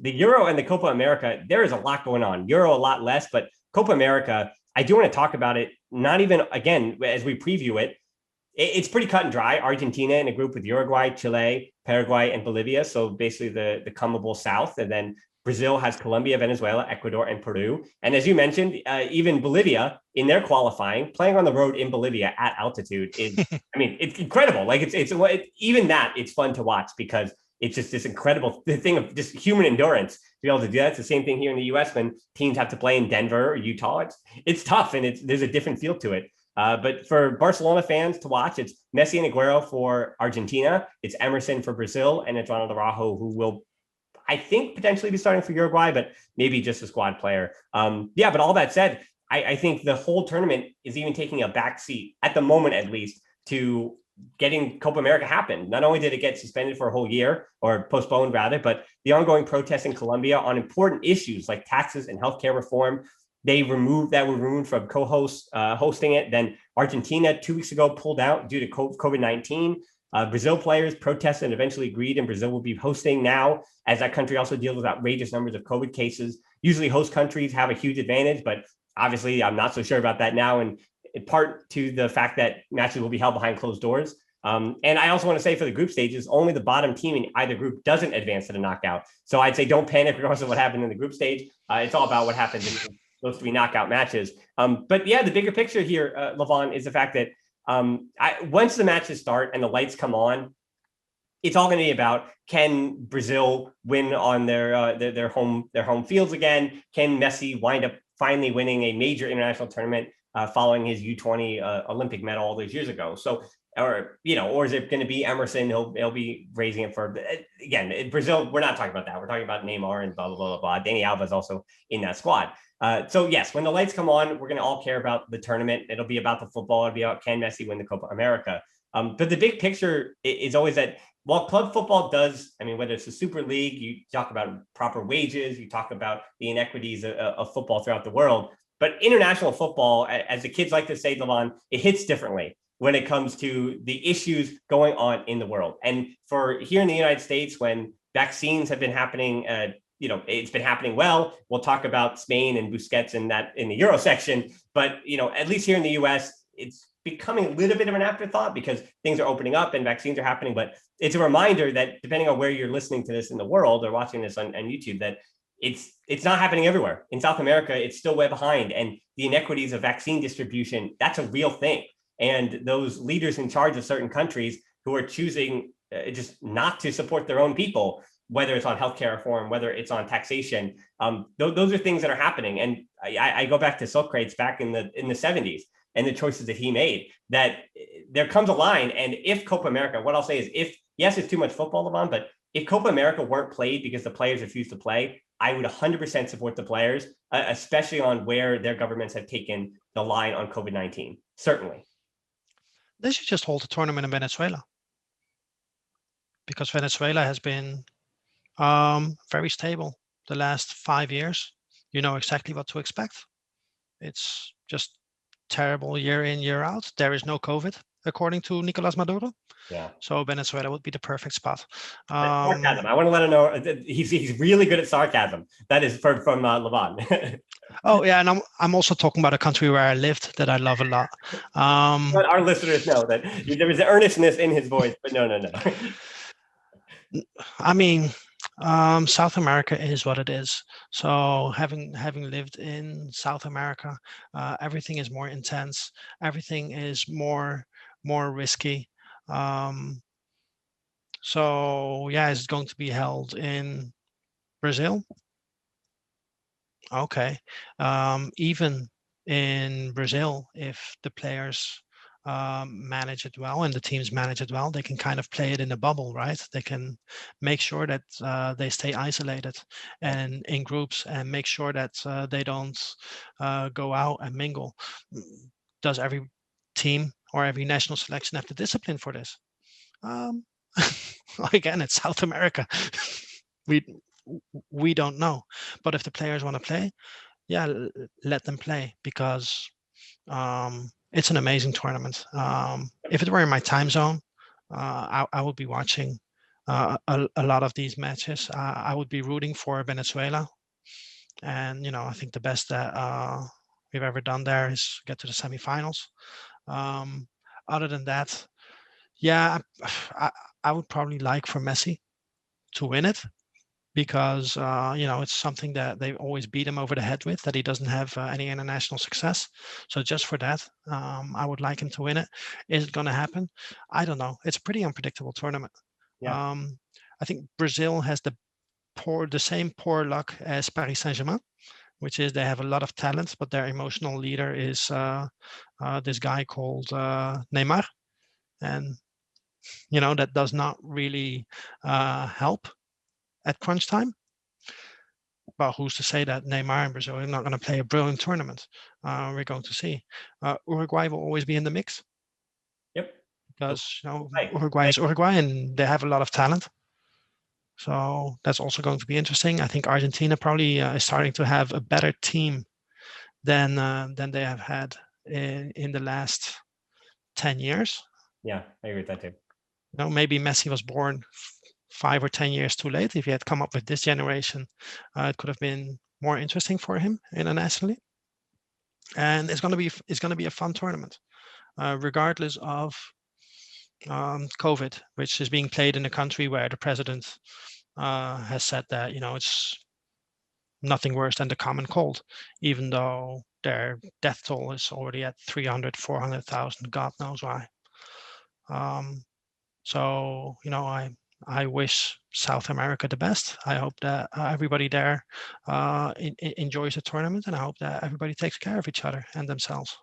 the Euro and the Copa America, there is a lot going on. Euro a lot less, but Copa America, I do want to talk about it. Not even, again, as we preview it, it's pretty cut and dry. Argentina in a group with Uruguay, Chile, Paraguay, and Bolivia. So basically the comeable South. And then Brazil has Colombia, Venezuela, Ecuador, and Peru. And as you mentioned, even Bolivia in their qualifying, playing on the road in Bolivia at altitude is, I mean, it's incredible. Like it's even that it's fun to watch because it's just this incredible thing of just human endurance to be able to do that. It's the same thing here in the U.S. when teams have to play in Denver or Utah. It's tough and there's a different feel to it. But for Barcelona fans to watch, it's Messi and Aguero for Argentina, it's Emerson for Brazil, and it's Ronald Araujo, who will, I think, potentially be starting for Uruguay, but maybe just a squad player. But all that said, I think the whole tournament is even taking a backseat, at the moment at least, to getting Copa America happen. Not only did it get suspended for a whole year, or postponed rather, but the ongoing protests in Colombia on important issues like taxes and healthcare reform, were removed from co-hosts hosting it. Then Argentina 2 weeks ago pulled out due to COVID-19. Brazil players protested and eventually agreed, and Brazil will be hosting now, as that country also deals with outrageous numbers of COVID cases. Usually host countries have a huge advantage, but obviously I'm not so sure about that now, and in part to the fact that matches will be held behind closed doors. And I also want to say for the group stages, only the bottom team in either group doesn't advance to the knockout. So I'd say don't panic regardless of what happened in the group stage. It's all about what happens in those three knockout matches. But yeah, the bigger picture here, Levon, is the fact that once the matches start and the lights come on, it's all going to be about, can Brazil win on their home fields again? Can Messi wind up finally winning a major international tournament following his U20 Olympic medal all those years ago? So, or is it going to be Emerson? He'll be raising it for, again, Brazil. We're not talking about that. We're talking about Neymar and blah, blah, blah, blah. Dani Alves is also in that squad. So yes, when the lights come on, we're going to all care about the tournament. It'll be about the football. It'll be about, can Messi win the Copa America? But the big picture is always that while club football does, I mean, whether it's the Super League, you talk about proper wages, you talk about the inequities of football throughout the world, but international football, as the kids like to say, Levon, it hits differently when it comes to the issues going on in the world. And for here in the United States, when vaccines have been happening, it's been happening well. We'll talk about Spain and Busquets in the Euro section, but at least here in the US, it's becoming a little bit of an afterthought because things are opening up and vaccines are happening. But it's a reminder that depending on where you're listening to this in the world or watching this on YouTube, that it's not happening everywhere. In South America, it's still way behind, and the inequities of vaccine distribution, that's a real thing. And those leaders in charge of certain countries who are choosing just not to support their own people, whether it's on healthcare reform, whether it's on taxation, those are things that are happening. And I go back to Socrates back in the 70s and the choices that he made, that there comes a line. And if Copa America, what I'll say is, yes, it's too much football, Levon, but if Copa America weren't played because the players refused to play, I would 100% support the players, especially on where their governments have taken the line on COVID-19. Certainly. They should just hold a tournament in Venezuela, because Venezuela has been very stable the last 5 years. You know exactly what to expect. It's just terrible year in, year out. There is no COVID, according to Nicolas Maduro. Yeah. So Venezuela would be the perfect spot. Sarcasm. I want to let him know he's really good at sarcasm. That is from Levon. Oh yeah, and I'm also talking about a country where I lived that I love a lot. But our listeners know that there was earnestness in his voice, but no. I mean, South America is what it is. So having lived in South America, everything is more intense. Everything is more risky. So yeah, it's going to be held in Brazil. Okay. Even in Brazil, if the players manage it well and the teams manage it well, they can kind of play it in a bubble, right? They can make sure that they stay isolated and in groups, and make sure that they don't go out and mingle. Does every team or every national selection have the discipline for this? Again, it's South America. We don't know. But if the players want to play, yeah, let them play, because it's an amazing tournament. If it were in my time zone, I would be watching a lot of these matches. I would be rooting for Venezuela, and I think the best that we've ever done there is get to the semifinals. Other than that, yeah, I, I would probably like for Messi to win it, because it's something that they always beat him over the head with, that he doesn't have any international success. So just for that, I would like him to win it. Is it going to happen? I don't know. It's a pretty unpredictable tournament. Yeah. I think Brazil has the same poor luck as Paris Saint-Germain, which is they have a lot of talent, but their emotional leader is this guy called Neymar, and that does not really help at crunch time. But who's to say that Neymar and Brazil are not going to play a brilliant tournament? We're going to see. Uruguay will always be in the mix, Yep. because Right. Uruguay is Uruguay, and they have a lot of talent. So that's also going to be interesting. I think Argentina probably is starting to have a better team than they have had in the last 10 years. Yeah, I agree with that too. Maybe Messi was born 5 or 10 years too late. If he had come up with this generation, it could have been more interesting for him internationally. And it's going to be a fun tournament, regardless of COVID, which is being played in a country where the president has said that it's nothing worse than the common cold, even though their death toll is already at 300, 400,000, God knows why. So I wish South America the best. I hope that everybody there enjoys the tournament, and I hope that everybody takes care of each other and themselves.